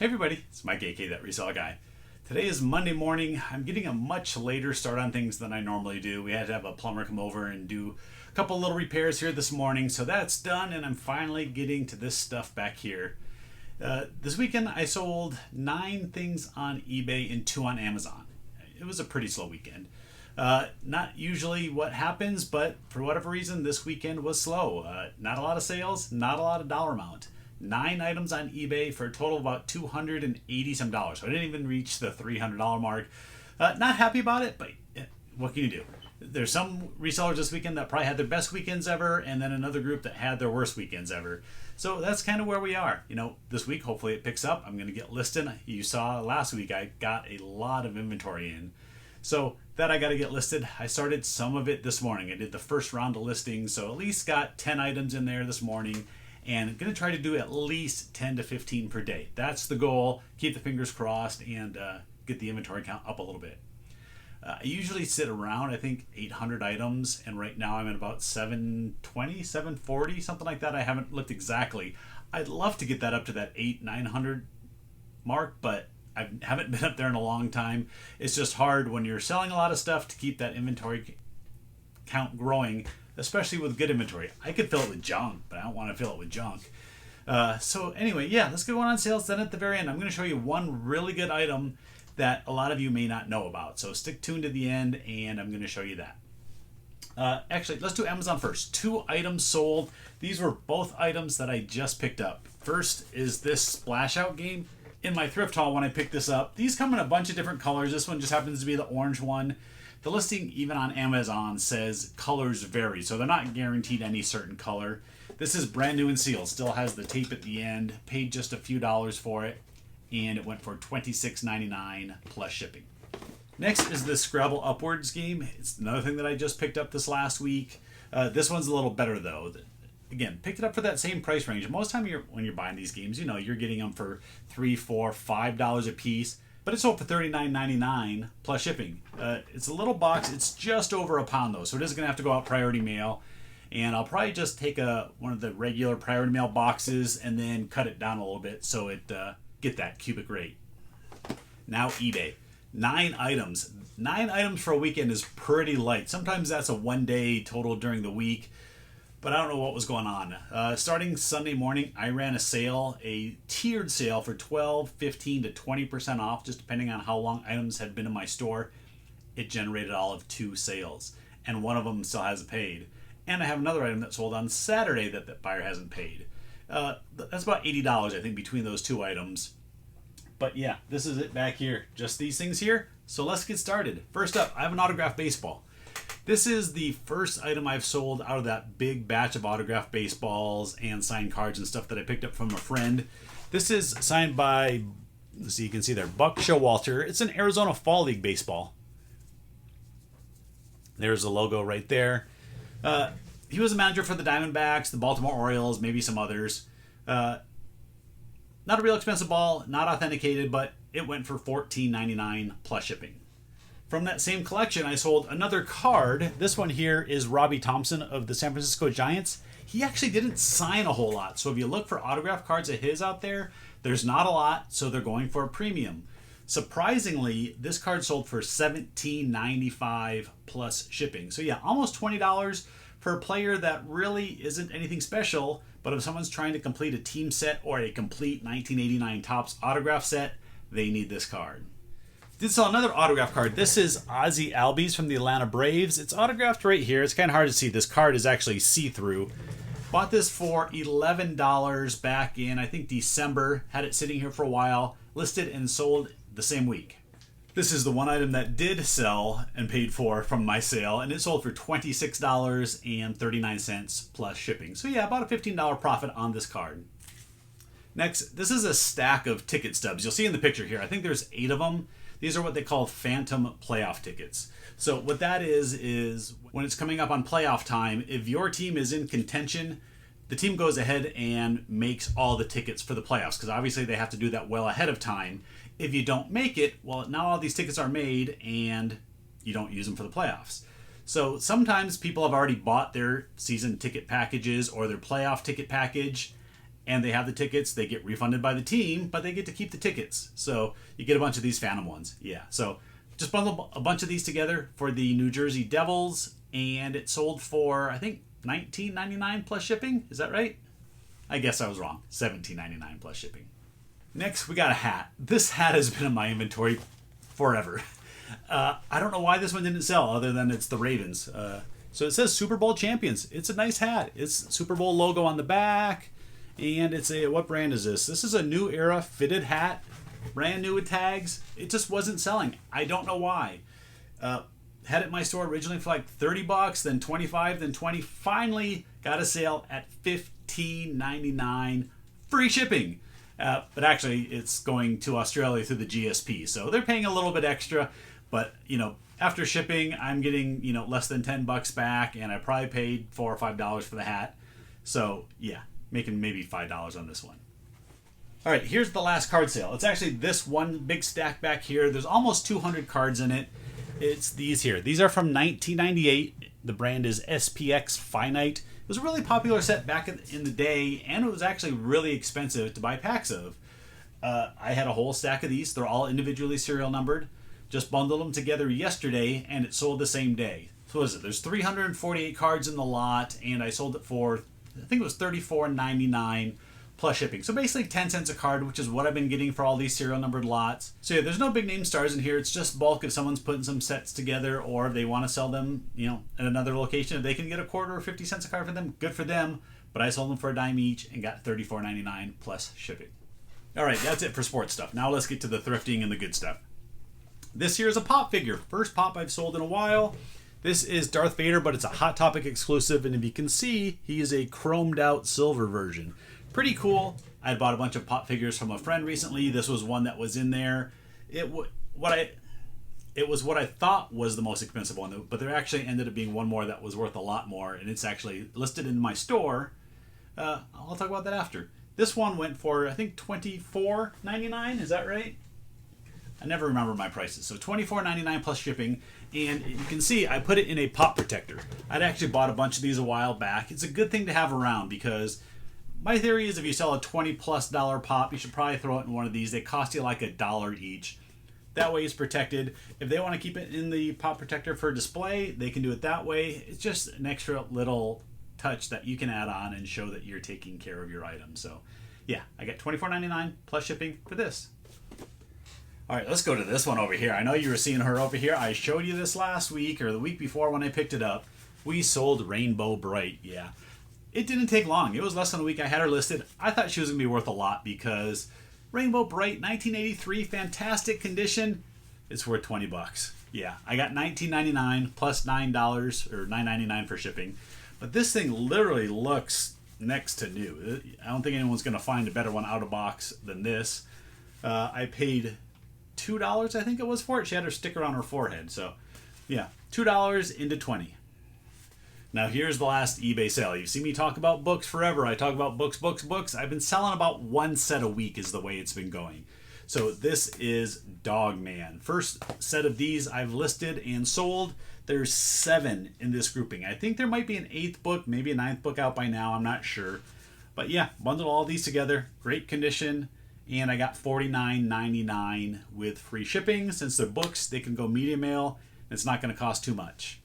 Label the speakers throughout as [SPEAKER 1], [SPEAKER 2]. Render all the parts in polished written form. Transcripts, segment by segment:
[SPEAKER 1] Hey everybody, it's Mike aka That Reseller Guy. Today is Monday morning. I'm getting a much later start on things than I normally do. We had to have a plumber come over and do a couple little repairs here this morning, so that's done and I'm finally getting to this stuff back here. This weekend I sold 9 things on eBay and 2 on Amazon. It was a pretty slow weekend. Not usually what happens, but for whatever reason this weekend was slow. Not a lot of sales, not a lot of dollar amount. 9 items on eBay for a total of about $280 some. So I didn't even reach the $300 mark. Not happy about it, but what can you do? There's some resellers this weekend that probably had their best weekends ever, and then another group that had their worst weekends ever. So that's kind of where we are. You know, this week hopefully it picks up. I'm going to get listed. You saw last week I got a lot of inventory in. So that I got to get listed. I started some of it this morning. I did the first round of listings, so at least got 10 items in there this morning. And I'm going to try to do at least 10 to 15 per day. That's the goal. Keep the fingers crossed and get the inventory count up a little bit. I usually sit around, I think, 800 items. And right now I'm at about 720, 740, something like that. I haven't looked exactly. I'd love to get that up to that 900 mark, but I haven't been up there in a long time. It's just hard when you're selling a lot of stuff to keep that inventory count growing, especially with good inventory. I could fill it with junk, but I don't want to fill it with junk. So anyway, yeah, let's go on sales. Then at the very end, I'm going to show you one really good item that a lot of you may not know about. So stick tuned to the end, and I'm going to show you that. Actually, let's do Amazon first. 2 items sold. These were both items that I just picked up. First is this Splash Out game. In my thrift haul when I picked this up, these come in a bunch of different colors. This one just happens to be the orange one. The listing, even on Amazon, says colors vary, so they're not guaranteed any certain color. This is brand new and sealed. Still has the tape at the end. Paid just a few dollars for it, and it went for $26.99 plus shipping. Next is this Scrabble Upwards game. It's another thing that I just picked up this last week. This one's a little better, though. Again, picked it up for that same price range. Most of the time when you're buying these games, you know, you're getting them for $3, $4, $5 a piece. But it's sold for $39.99 plus shipping. It's a little box. It's just over a pound though, so it is going to have to go out priority mail. And I'll probably just take one of the regular priority mail boxes and then cut it down a little bit so it get that cubic rate. Now eBay. 9 items. 9 items for a weekend is pretty light. Sometimes that's a one-day total during the week. But I don't know what was going on. Starting Sunday morning, I ran a sale, a tiered sale for 12, 15 to 20% off, just depending on how long items had been in my store. It generated all of 2 sales, and one of them still hasn't paid. And I have another item that sold on Saturday that the buyer hasn't paid. That's about $80, I think, between those 2 items. But yeah, this is it back here. Just these things here. So let's get started. First up, I have an autographed baseball. This is the first item I've sold out of that big batch of autographed baseballs and signed cards and stuff that I picked up from a friend. This is signed by, let's see, you can see there, Buck Showalter. It's an Arizona Fall League baseball. There's the logo right there. He was a manager for the Diamondbacks, the Baltimore Orioles, maybe some others. Not a real expensive ball, not authenticated, but it went for $14.99 plus shipping. From that same collection, I sold another card. This one here is Robbie Thompson of the San Francisco Giants. He actually didn't sign a whole lot. So if you look for autographed cards of his out there, there's not a lot, so they're going for a premium. Surprisingly, this card sold for $17.95 plus shipping. So yeah, almost $20 for a player that really isn't anything special, but if someone's trying to complete a team set or a complete 1989 Topps autograph set, they need this card. Did sell another autograph card. This is Ozzie Albies from the Atlanta Braves. It's autographed right here. It's kind of hard to see. This card is actually see-through. Bought this for $11 back in, I think, December. Had it sitting here for a while. Listed and sold the same week. This is the one item that did sell and paid for from my sale, and it sold for $26.39 plus shipping. So yeah, about a $15 profit on this card. Next, this is a stack of ticket stubs. You'll see in the picture here. I think there's 8 of them. These are what they call phantom playoff tickets. So what that is when it's coming up on playoff time, if your team is in contention, the team goes ahead and makes all the tickets for the playoffs, because obviously they have to do that well ahead of time. If you don't make it, well, now all these tickets are made and you don't use them for the playoffs. So sometimes people have already bought their season ticket packages or their playoff ticket package, and they have the tickets. They get refunded by the team, but they get to keep the tickets. So you get a bunch of these Phantom ones. Yeah, so just bundle a bunch of these together for the New Jersey Devils, and it sold for, I think, $19.99 plus shipping. Is that right? I guess I was wrong. $17.99 plus shipping. Next, we got a hat. This hat has been in my inventory forever. I don't know why this one didn't sell other than it's the Ravens. So it says Super Bowl champions. It's a nice hat. It's Super Bowl logo on the back. And it's a, what brand is this? This is a New Era fitted hat. Brand new with tags. It just wasn't selling. I don't know why. Had it in my store originally for like $30, then $25, then $20. Finally got a sale at $15.99. Free shipping. But actually, it's going to Australia through the GSP. So they're paying a little bit extra. But, you know, after shipping, I'm getting, you know, less than $10 back. And I probably paid $4 or $5 for the hat. So, yeah, making maybe $5 on this one. All right, here's the last card sale. It's actually this one big stack back here. There's almost 200 cards in it. It's these here. These are from 1998. The brand is SPX Finite. It was a really popular set back in the day, and it was actually really expensive to buy packs of. I had a whole stack of these. They're all individually serial numbered. Just bundled them together yesterday, and it sold the same day. So what is it? There's 348 cards in the lot, and I sold it for, I think it was $34.99 plus shipping. So basically 10 cents a card, which is what I've been getting for all these serial numbered lots. So yeah, there's no big name stars in here. It's just bulk if someone's putting some sets together, or if they want to sell them, you know, at another location. If they can get a quarter or 50 cents a card for them, good for them. But I sold them for a dime each and got $34.99 plus shipping. All right, that's it for sports stuff. Now let's get to the thrifting and the good stuff. This here is a pop figure. First pop I've sold in a while. This is Darth Vader, but it's a Hot Topic exclusive. And if you can see, he is a chromed out silver version. Pretty cool. I bought a bunch of pop figures from a friend recently. This was one that was in there. It was what I thought was the most expensive one, but there actually ended up being one more that was worth a lot more, and it's actually listed in my store. I'll talk about that after. This one went for, I think, $24.99. Is that right? I never remember my prices. So $24.99 plus shipping. And you can see I put it in a pop protector. I'd actually bought a bunch of these a while back. It's a good thing to have around because my theory is if you sell a $20+ pop, you should probably throw it in one of these. They cost you like $1 each. That way it's protected. If they want to keep it in the pop protector for display, they can do it that way. It's just an extra little touch that you can add on and show that you're taking care of your item. So yeah, I got $24.99 plus shipping for this. All right, let's go to this one over here. I know you were seeing her over here. I showed you this last week or the week before when I picked it up. We sold Rainbow Bright, yeah. It didn't take long. It was less than a week. I had her listed. I thought she was going to be worth a lot because Rainbow Bright, 1983, fantastic condition. It's worth $20. Yeah, I got $19.99 plus $9 or $9.99 for shipping. But this thing literally looks next to new. I don't think anyone's going to find a better one out of box than this. I paid $2, I think it was, for it. She had her sticker on her forehead. So, yeah, $2 into $20. Now, here's the last eBay sale. You see me talk about books forever. I talk about books, books, books. I've been selling about one set a week is the way it's been going. So this is Dog Man. First set of these I've listed and sold. There's 7 in this grouping. I think there might be an 8th book, maybe a 9th book out by now. I'm not sure. But yeah, bundled all these together. Great condition. And I got $49.99 with free shipping. Since they're books, they can go media mail. And it's not going to cost too much.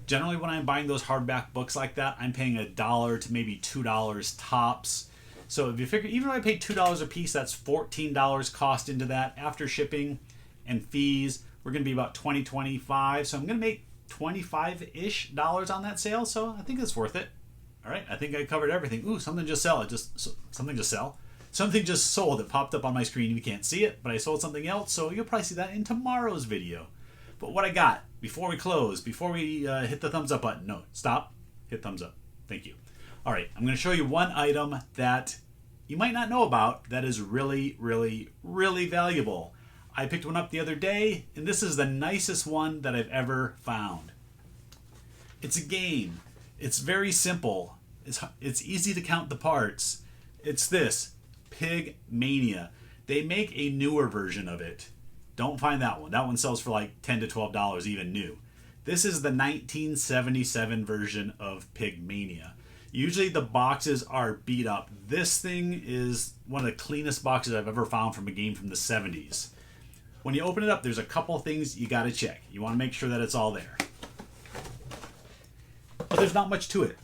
[SPEAKER 1] Generally, when I'm buying those hardback books like that, I'm paying $1 to maybe $2 tops. So if you figure, even if I pay $2 a piece, that's $14 cost into that. After shipping and fees, we're going to be about $20, $25. So I'm going to make $25-ish on that sale. So I think it's worth it. All right, I think I covered everything. Ooh, something just sell. Something just sell. Something just sold. It popped up on my screen. You can't see it, but I sold something else. So you'll probably see that in tomorrow's video. But what I got, before we close, before we hit the thumbs up button. No, stop. Hit thumbs up. Thank you. All right, I'm going to show you one item that you might not know about that is really, really, really valuable. I picked one up the other day, and this is the nicest one that I've ever found. It's a game. It's very simple. It's easy to count the parts. It's this, Pig Mania. They make a newer version of it. Don't find that one. That one sells for like $10 to $12 even new. This is the 1977 version of Pig Mania. Usually the boxes are beat up. This thing is one of the cleanest boxes I've ever found from a game from the 70s. When you open it up, there's a couple things you got to check. You want to make sure that it's all there. But there's not much to it.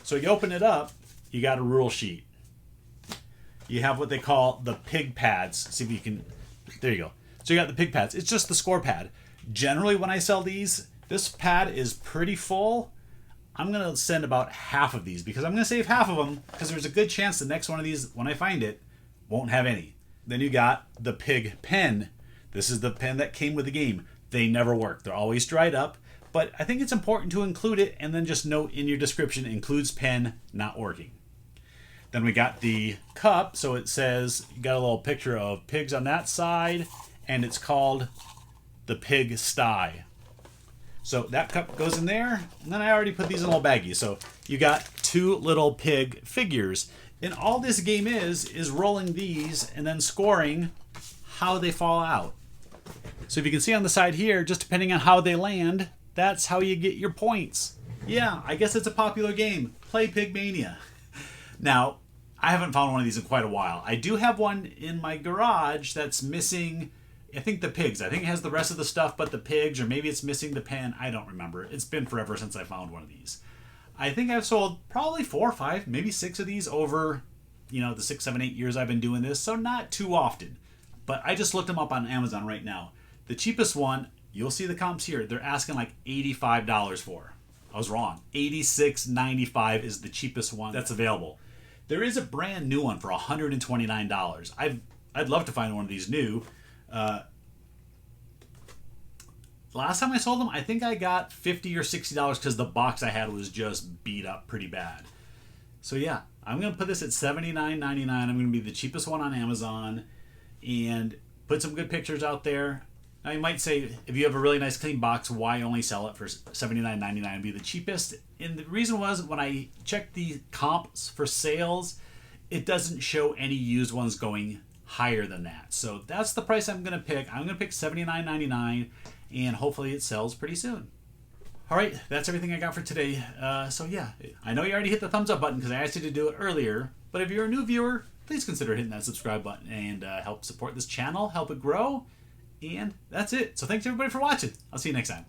[SPEAKER 1] So you open it up, you got a rule sheet. You have what they call the pig pads. See if you can, there you go. So you got the pig pads. It's just the score pad. Generally when I sell these, this pad is pretty full. I'm going to send about half of these because I'm going to save half of them because there's a good chance the next one of these, when I find it, won't have any. Then you got the pig pen. This is the pen that came with the game. They never work. They're always dried up, but I think it's important to include it and then just note in your description, includes pen, not working. Then we got the cup. So it says, you got a little picture of pigs on that side and it's called the pig sty. So that cup goes in there, and then I already put these in little baggies. So you got two little pig figures. And all this game is rolling these and then scoring how they fall out. So if you can see on the side here, just depending on how they land, that's how you get your points. Yeah, I guess it's a popular game. Play Pigmania. Now, I haven't found one of these in quite a while. I do have one in my garage that's missing, I think, the pigs. I think it has the rest of the stuff but the pigs, or maybe it's missing the pen. I don't remember. It's been forever since I found one of these. I think I've sold probably 4 or 5, maybe 6 of these over, the 6, 7, 8 years I've been doing this, so not too often. But I just looked them up on Amazon right now. The cheapest one, you'll see the comps here, they're asking like $85 for. I was wrong. $86.95 is the cheapest one that's available. There is a brand new one for $129. I'd love to find one of these new. Last time I sold them, I think I got $50 or $60 because the box I had was just beat up pretty bad. So yeah, I'm going to put this at $79.99. I'm going to be the cheapest one on Amazon and put some good pictures out there. Now you might say, if you have a really nice clean box, why only sell it for $79.99 and be the cheapest? And the reason was, when I checked the comps for sales, it doesn't show any used ones going higher than that. So that's the price I'm going to pick. I'm going to pick $79.99 and hopefully it sells pretty soon. All right, that's everything I got for today. So yeah, I know you already hit the thumbs up button because I asked you to do it earlier, but if you're a new viewer, please consider hitting that subscribe button and help support this channel, help it grow. And that's it. So thanks everybody for watching. I'll see you next time.